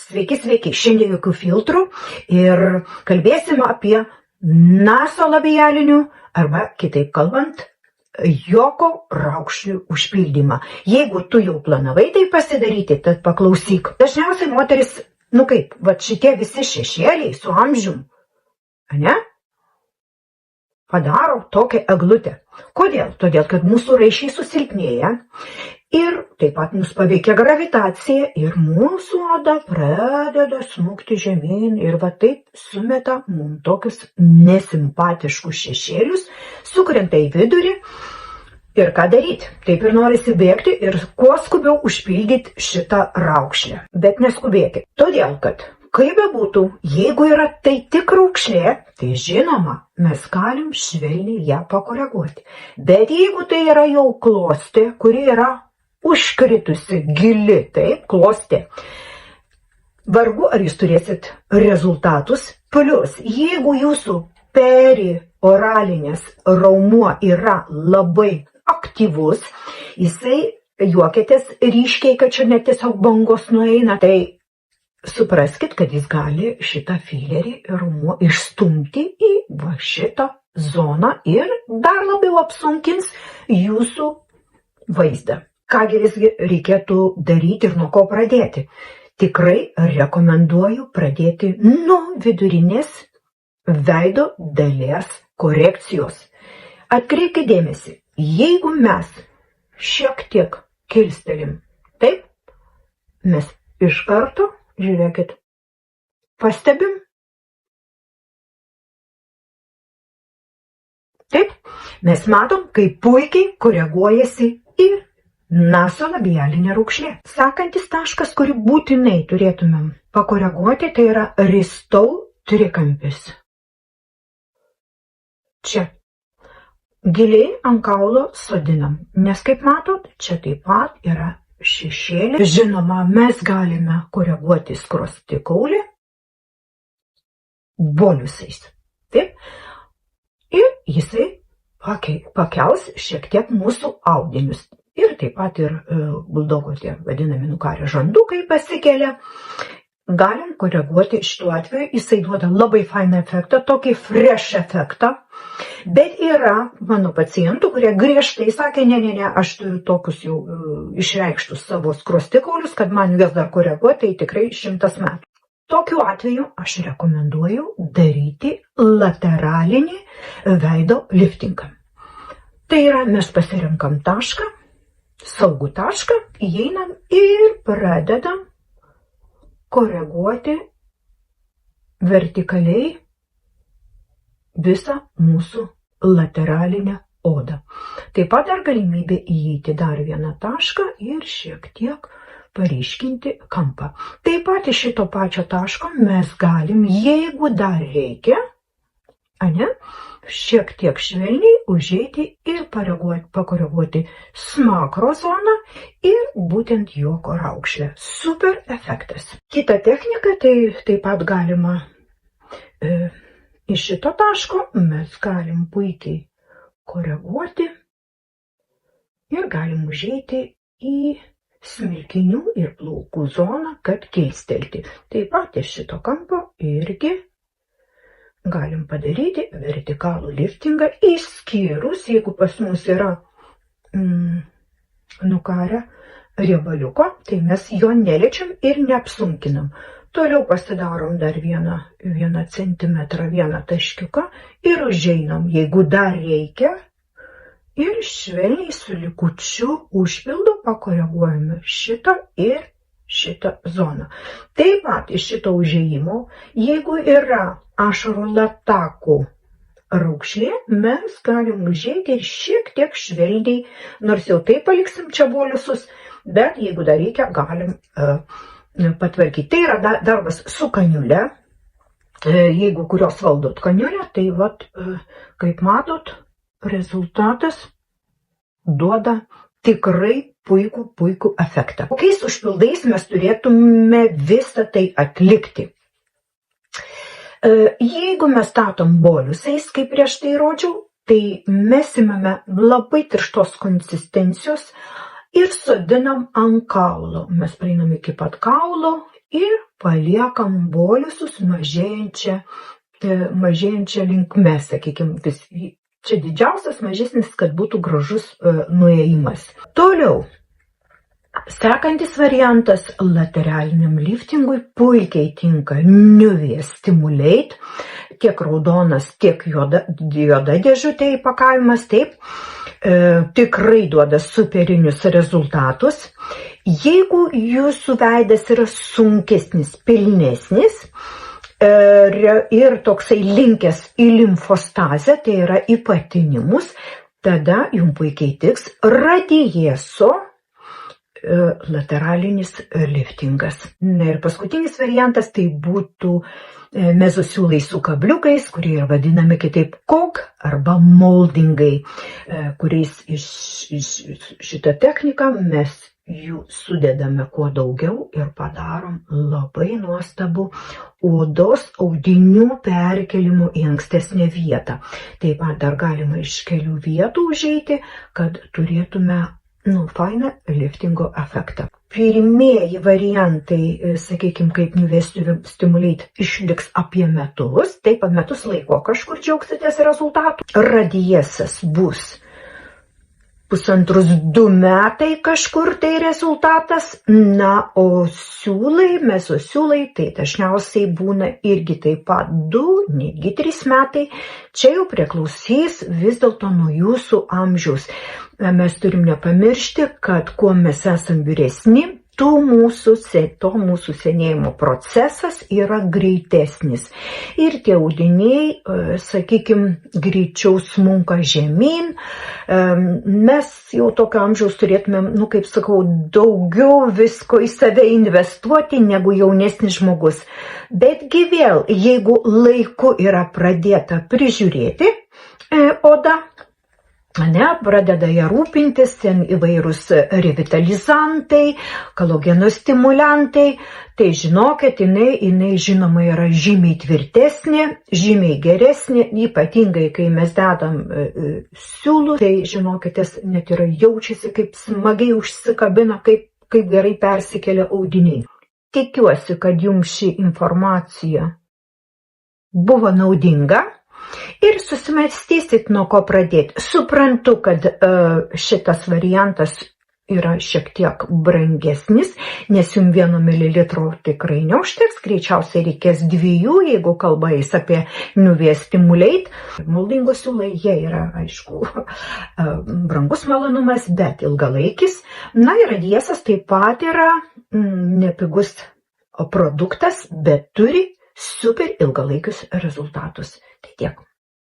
Sveiki, sveiki. Šiandien jokių filtrų ir kalbėsime apie nasolabialinių arba, kitaip kalbant, joko raukšlių užpildymą. Jeigu tu jau planavai tai pasidaryti, tad paklausyk. Dažniausiai moteris, šitie visi šešėliai su amžium, ne? Padaro tokią eglutę. Kodėl? Todėl, kad mūsų raiščiai susilpnėja ir taip pat mus paveikia gravitacija ir mūsų oda pradeda smukti žemyn ir taip sumeta mums tokius nesimpatiškus šešėlius, sukrenta į vidurį. Ir ką daryti? Taip ir norisi bėgti ir kuo skubiau užpildyti šitą raukšlę. Bet neskubėkit. Todėl, kad kaip bebūtų, jeigu yra tai tik raukšlė, tai žinoma, mes galim švelniai ją pakoreguoti. Bet jeigu tai yra jau klostė, kuri yra užkritusi gili, taip, klostė, vargu ar jūs turėsit rezultatus. Plius, jeigu jūsų perioralinės raumuo yra labai aktyvus, jisai juokėtės ryškiai, kad čia net tiesiog bangos nueina, tai supraskit, kad jis gali šitą filerį raumuo išstumti į šitą zoną ir dar labiau apsunkins jūsų vaizdą. Kągi visgi reikėtų daryti ir nuo ko pradėti? Tikrai rekomenduoju pradėti nuo vidurinės veido dalies korekcijos. Atkreipkite dėmesį, jeigu mes šiek tiek kilstelim, taip, mes iš karto, žiūrėkit, pastebim, taip, mes matom, kaip puikiai koreguojasi ir nasolabialinė raukšlė. Sekantis taškas, kurį būtinai turėtumėm pakoreguoti, tai yra ristau trikampis. Čia giliai ant kaulo sodinam, nes kaip matot, čia taip pat yra šešėlė. Žinoma, mes galime koreguoti skruostikaulį boliusais. Taip? Ir jisai pakels šiek tiek mūsų audinius. Ir taip pat ir buldogo tie vadinami nukarę žandukai pasikelia. Galim koreguoti šituo atveju, jisai duoda labai fainą efektą, tokį fresh efektą. Bet yra mano pacientų, kurie griežtai sakė, ne, aš turiu tokius jau išreikštus savo skruostikaulius, kad man juos dar koreguoti, tai tikrai 100 metų. Tokiu atveju aš rekomenduoju daryti lateralinį veido liftingą. Tai yra, mes pasirenkam tašką, saugų tašką, įeinam ir pradedam koreguoti vertikaliai visą mūsų lateralinę odą. Taip pat dar galimybė įeiti dar vieną tašką ir šiek tiek paryškinti kampą. Taip pat iš šito pačio taško mes galim, jeigu dar reikia, šiek tiek švelniai užeiti ir pakoreguoti smakro zoną ir būtent joko raukšlę. Super efektas. Kita technika, tai taip pat galima iš šito taško mes galim puikiai koreguoti ir galim užeiti į smilkinių ir plaukų zoną, kad kilstelti. Taip pat iš šito kampo irgi galim padaryti vertikalų liftingą, išskyrus, jeigu pas mus yra nukarę riebaliuko, tai mes jo neliečiam ir neapsunkinam. Toliau pasidarom dar vieną centimetrą, vieną taškiuką ir užeinam, jeigu dar reikia, ir švelniai su likučiu užpildu pakoreguojame šitą ir šitą zoną. Taip pat iš šito užėjimo, jeigu yra ašarų latakų raukšlė, mes galim užeiti ir šiek tiek švelniai, nors jau taip paliksim čia boliusus, bet jeigu dar reikia, galim patvarkyti. Tai yra darbas su kaniule. Jeigu kurios valdot kaniulę, tai kaip matot, rezultatas duoda tikrai puikų efektą. Kokiais užpildais mes turėtume visą tai atlikti? Jeigu mes statom boliusais, kaip prieš tai rodžiau, tai mes imame labai tirštos konsistencijos ir sodinam ant kaulo. Mes prieinam iki pat kaulo ir paliekam boliusus mažėjančią linkme, sakykime, čia didžiausias, mažesnis, kad būtų gražus nuėjimas. Toliau. Sekantis variantas lateraliniam liftingui puikiai tinka Nuvia Stimulate, tiek raudonas, tiek juoda dėžutė įpakavimas, taip, tikrai duoda superinius rezultatus. Jeigu jūsų veidas yra sunkesnis, pilnesnis ir toksai linkęs į limfostazę, tai yra į patinimus, tada jums puikiai tiks Radieso lateralinis liftingas. Na ir paskutinis variantas tai būtų mezosiūlai su kabliukais, kurie yra vadinami kitaip kog arba moldingai, kuriais šitą techniką mes jų sudedame kuo daugiau ir padarom labai nuostabų odos audinių perkelimų į ankstesnę vietą. Taip pat dar galima iš kelių vietų užeiti, kad turėtume fainą liftingo efektą. Pirmieji variantai, sakykime, kaip Nuvia Stimulate, išliks apie metus, taip pat metus laiko kažkur džiaugsitės rezultatų. Radiesas bus 1,5–2 metai kažkur tai rezultatas, na, o mezosiūlai, tai dažniausiai būna irgi taip pat 2, netgi 3 metai. Čia jau priklausys vis dėlto nuo jūsų amžiaus. Mes turim nepamiršti, kad kuo mes esam vyresni, to mūsų senėjimo procesas yra greitesnis. Ir tie audiniai, sakykime, greičiau smunka žemyn. Mes jau tokio amžiaus turėtumėm, kaip sakau, daugiau visko į save investuoti negu jaunesnis žmogus. Betgi vėl, jeigu laiku yra pradėta prižiūrėti odą, pradeda ją rūpintis, ten įvairūs revitalizantai, kolageno stimuliantai, tai žinokit, jinai žinoma yra žymiai tvirtesnė, žymiai geresnė, ypatingai kai mes dedam siūlų, tai žinokit, net yra jaučiasi, kaip smagiai užsikabina, kaip gerai persikelia audiniai. Tikiuosi, kad jums ši informacija buvo naudinga. Ir susimąstysit, nuo ko pradėti. Suprantu, kad šitas variantas yra šiek tiek brangesnis, nes jums 1 ml tikrai neužteks, greičiausiai reikės 2, jeigu kalba eis apie Nuvia Stimulate. Moldingos siūlai, jie yra, aišku, brangus malonumas, bet ilgalaikis. Na ir Radiesas taip pat yra nepigus produktas, bet turi super ilgalaikius rezultatus. Tai tiek.